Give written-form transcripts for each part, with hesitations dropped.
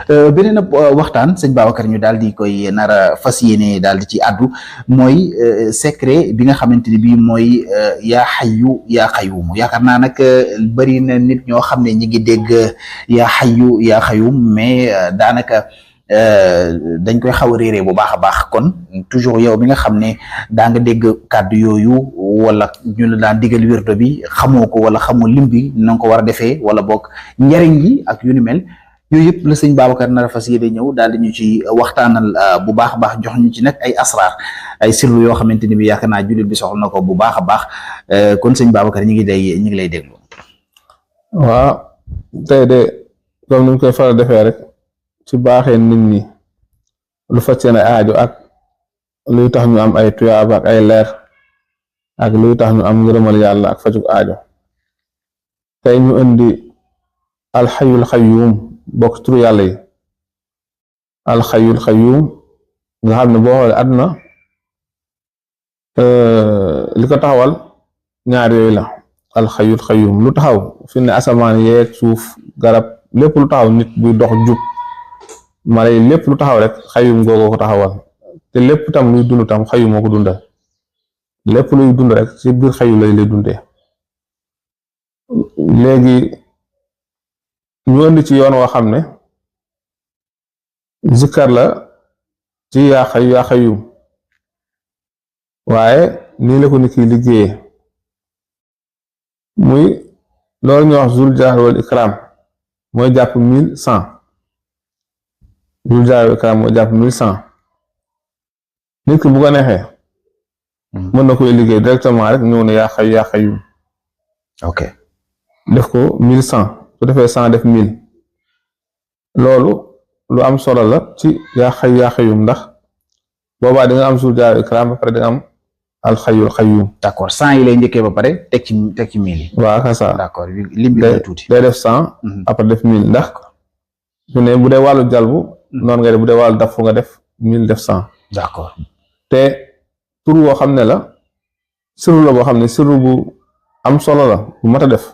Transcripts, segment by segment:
beneen waxtaan sëñ Babacar ñu daal di koy nar a fas yéene daal di ci àddu mooy secret bi nga xamante ni bii mooy yaa xayu yaa xayuum yaakaar naa nag bëri na nit ñoo xam ne ñi ngi dégg yaa xayu yaa xayuum mais daanaka dañ koy xaw a réeree bu baax a baax kon toujours yow bi nga xam ne daa nga dégg kàddu yooyu wala ñu la daan digal wirdo bi xamoo ko wala xamoo lim bi na nga ko war a defee wala boog njariñ yi ak yu ni mel yooyu yëpp la sëñ Babacar nar a fas yéene ñëw daal di ñu ci waxtaanal bu baax a baax jox ñu ci nag ay asraar ay sirru yoo xamante ni bi yaakaar naa jullit bi soxla na ko bu baax a baax kon sëñ Babacar ñu ngi lay déglu. waaw tey de comme ni ñu koy faral defee rek ci baaxee nit ñi lu faj seen ay aajo ak luy tax ñu am ay tuyaaba ak ay leer ak luy tax ñu am ngërëmal yàlla ak fajug aajo tey ñu indi alxayul xayuum bokk turu yàlla yi alxayul xayuum nga xam ne boo xoolee àdduna li ko taxawal ñaar yooyu la alxayul xayuum lu taxaw fi ne asamaan yeeg suuf garab lépp lu taxaw nit buy dox jub mala yi lépp lu taxaw rek xayuum googoo ko taxawal te lépp tam luy dund tam xayuum moo ko dundal lépp luy dund rek ci biir xayu lay dundee léegi ñu indi ci yoon woo xam ne zikkar la ci yaa xayu yaa xayuum waaye nii la ko nit ki liggéeyee muy loolu ñu wax zul jalal wal ikram mooy jàpp 1100 zul jalal wal ikram mooy jàpp 1100 nit ki bu ko neexee mën na koy liggéey directement rek ñëw ne yaa xayu yaa xayuum ok def ko 1100 su defee 100 def 1000 loolu lu am solo la ci yaa xayu yaa xayuum ndax boobaa di nga am zul jalal wal ikram ba pare di nga am alxayul xayuum. d'accord 100 yi lay njëkkee ba pare teg ci 1000 yi. waaw c'est ça d'accord lim bi la tuuti. day def 100. après def 1000 ndax su ne bu dee wàllu jalbu. noonu nga def bu dee wàllu daf fu nga def 1000 def 100. d'accord te tur boo xam ne la sirru la boo xam ne sirru bu am solo la bu mat a def.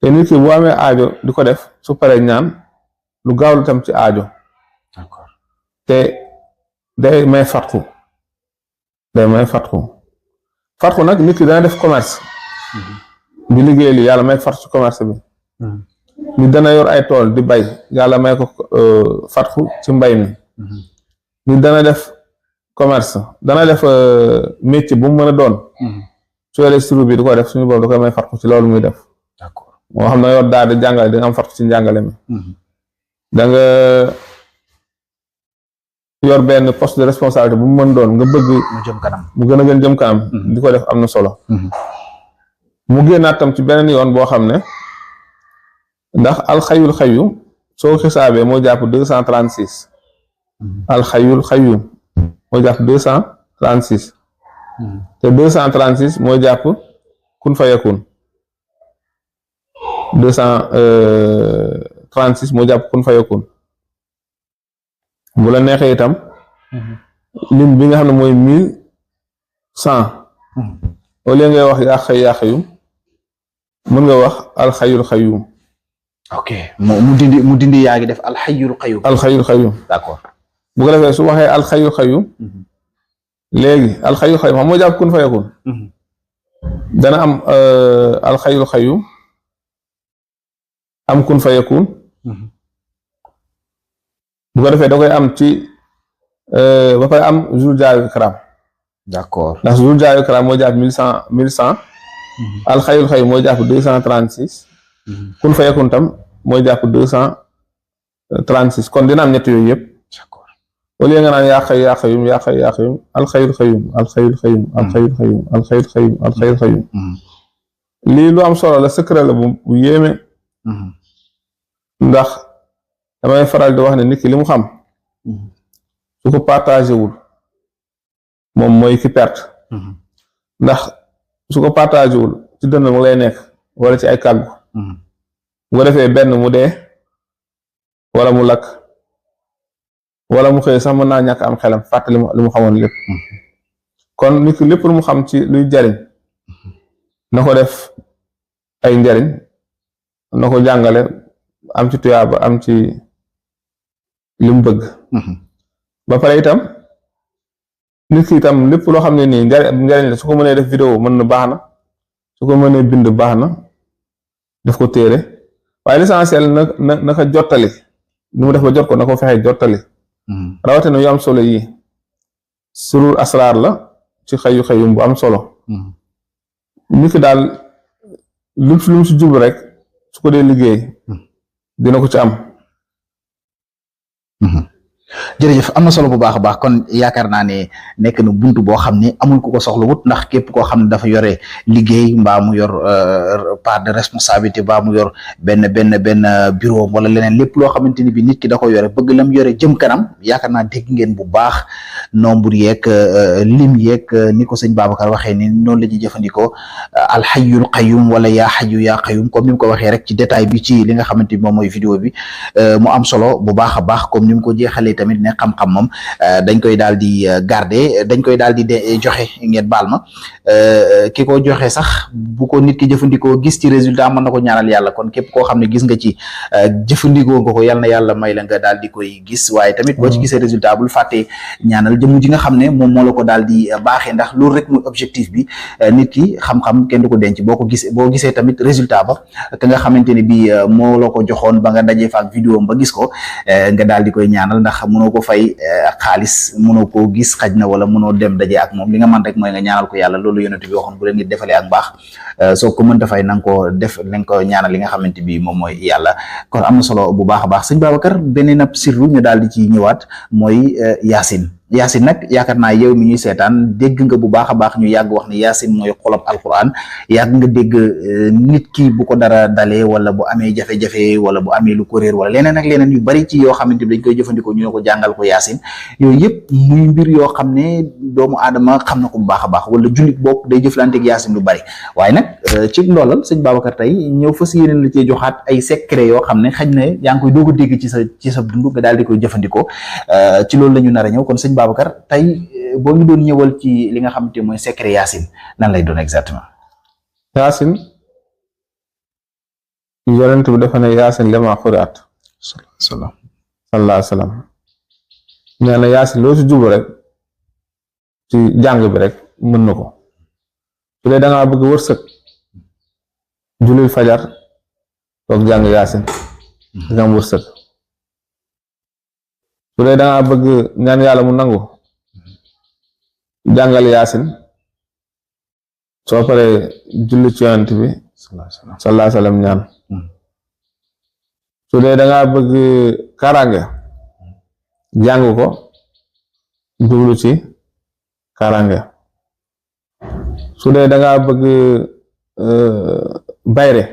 te nit ki bu amee aajo di ko def su paree ñaan lu gaaw lu tam ci aajo. d'accord te day may fatku. fatku nag nit ki dana def commerce di liggéey li yàlla may fatku ci commerce bi nit dana yor ay tool di bay yàlla may ko fatku ci mbay mi nit dana def commerce dana def métier bu mu mën a doon su yoree sirru bi di ko def suñu boobu da koy may fatku ci loolu muy def d'accord moo xam ne yor daal di jàngale di nga am fatku ci njàngale mi da nga yor benn poste de responsabilité bu mu mën doon nga bëgg mu jëm kanam mu gën a gën jëm kanam di ko def am na solo mu génnaat tam ci beneen yoon boo xam ne ndax alxayul xayuum soo xisaabee moo jàpp 236 alxayul xayuum moo jàpp 236 te 236 moo jàpp kun fayakun 236 moo jàpp kun fayakun bu la neexee itam lim bi nga xam ne mooy 1100 au lieu ngay wax yaa xay yaa xayuum mën nga wax alxayul xayuum ok mu dindi yaa ngi def alxayul xayuum alxayul xayuum d'accord bu ko defee su waxee alxayul xayuum léegi alxayul xayuum xam moo jàpp kun fayakun dana am alxayul xayuum am kun fayakun bu ko defee da koy am ci ba pare am zul jalal wal ikram d'accord ndax zul jalal wal ikram moo jàpp 1100 alxayul xayuum moo jàpp 236 kun fayakun tam moo jàpp 236 kon dina am ñett yooyu yëpp d'accord au lieu nga naan yaa xay yaa xayuum yaa xay yaa xayuum alxayul xayuum alxayul xayuum alxayul xayuum alxayul xayuum alxayul xayuum lii lu am solo la secret la bu yéeme ndax damay faral di wax ne nit ki li mu xam su ko partagé wul moom mooy ki perte ndax su ko partagé wul ci dënn mu lay nekk wala ci ay kàggu bu ko defee benn mu dee wala mu lakk wala mu xëy sax mën naa ñàkk am xelam fàtte li mu xamoon lépp kon nit ki lépp lu mu xam ci luy jariñ na ko def ay njariñ na ko jàngale am ci tuyaaba am ci li mu bëgg ba pare itam nit ki itam lépp loo xam ne nii njariñ la su ko mënee def vidéo mën na baax na su ko mënee bind baax na def ko téere waaye l'essentiel na ko jottali nu mu def ba jot ko na ko fexe jottali rawatina yu am solo yi surul asraar la ci xëyum bu am solo nit ki daal lu mu si jublu rek su ko dee liggéey dina ko ci am jërëjëf am na solo bu baax a baax kon yaakaar naa ne nekk na buntu boo xam ne amul ku ko soxla wut ndax képp koo xam ne dafa yore liggéey mbaa mu yor part de responsabilité mbaa mu yor benn bureau wala leneen lépp loo xamante ni bi nit ki da ko yore bëgg lam yore jëm kanam yaakaar naa dégg ngeen bu baax nombre yeeg lim yeeg ni ko sëñ Babacar waxee ni noonu la ñuy jëfandikoo alxayyul qayyum wala yaa xayyu yaa qayyum comme ni mu ko waxee rek ci détail bi ci li nga xamante ni moom mooy vidéo bi mu am solo bu baax a baax comme ni mu ko jeexalee tamit ne xam-xam moom dañ koy daal di garder dañ koy daal di joxe ngeen baal ma ki ko joxe sax bu ko nit ki jëfandikoo gis ci résultat mën na ko ñaanal yàlla kon képp koo xam ne gis nga ci jëfandikoo nga ko yal na yàlla may la nga daal di koy gis waaye tamit boo ci gisee résultat bul fàttee ñaanal jëmm ji nga xam ne moom moo la ko daal di baaxee ndax loolu rek muy objectif bi nit ki xam-xam kenn du ko denc boo gisee tamit résultat ba ka nga xamante ne bi moo la ko joxoon ba nga dajee fa ak vidéo ba gis ko nga daal di koy ñaanal ndax mënoo ko fay xaalis mënoo koo gis xaj na wala mënoo dem daje ak moom li nga mën rek mooy nga ñaanal ko yàlla loolu yonent bi waxoon bu leen nit defalee ak baax soo ko mënta fay na nga ko def na nga ko ñaanal li nga xamante bi moom mooy yàlla kon am na solo bu baax a baax sëñ Babacar beneen ab sirru ñu daal di ci ñëwaat mooy Yaasin nag yaakaar naa yow mi ñuy seetaan dégg nga bu baax a baax ñu yàgg wax ne Yaasin mooy xolab alquran yàgg nga dégg nit ki bu ko dara dalee wala bu amee jafe-jafe wala bu amee lu ko réer wala leneen ak leneen yu bari ci yoo xamante bi dañ koy jëfandikoo ñu ne ko jàngal ko Yaasin yooyu yëpp muy mbir yoo xam ne doomu aadama xam na ko bu baax a baax wala jullit bopp day jëflanteeg Yaasin lu bari waaye nag ci loolal sëñ Babacar tey ñëw fas yéeneen la cee joxaat ay secret yoo xam ne xëy na yaa ngi koy doog a dégg ci sa dund nga daal di koy jëfandikoo ci loolu la ñu nar a ñëw kon sëñ Babacar tey boo ñu doon ñëwal ci li nga xamante mooy secret Yaasin nan lay doon exactement. Yaasin yonent bi dafa ne Yaasin lama xuriat sallallahu alayhi wa sallam nee na Yaasin loo si jublu rek ci jàng bi rek mën na ko su dee da ngaa bëgg wërsëg julil fajar toog jàng Yaasin nga am wërsëg su dee da ngaa bëgg ñaan yàlla mu nangu jàngal Yaasin soo paree julli ci yonent bi sallallahu alayhi wa sallam ñaan su dee da ngaa bëgg kaaraange jàng ko jublu ci kaaraange su dee da ngaa bëgg bayre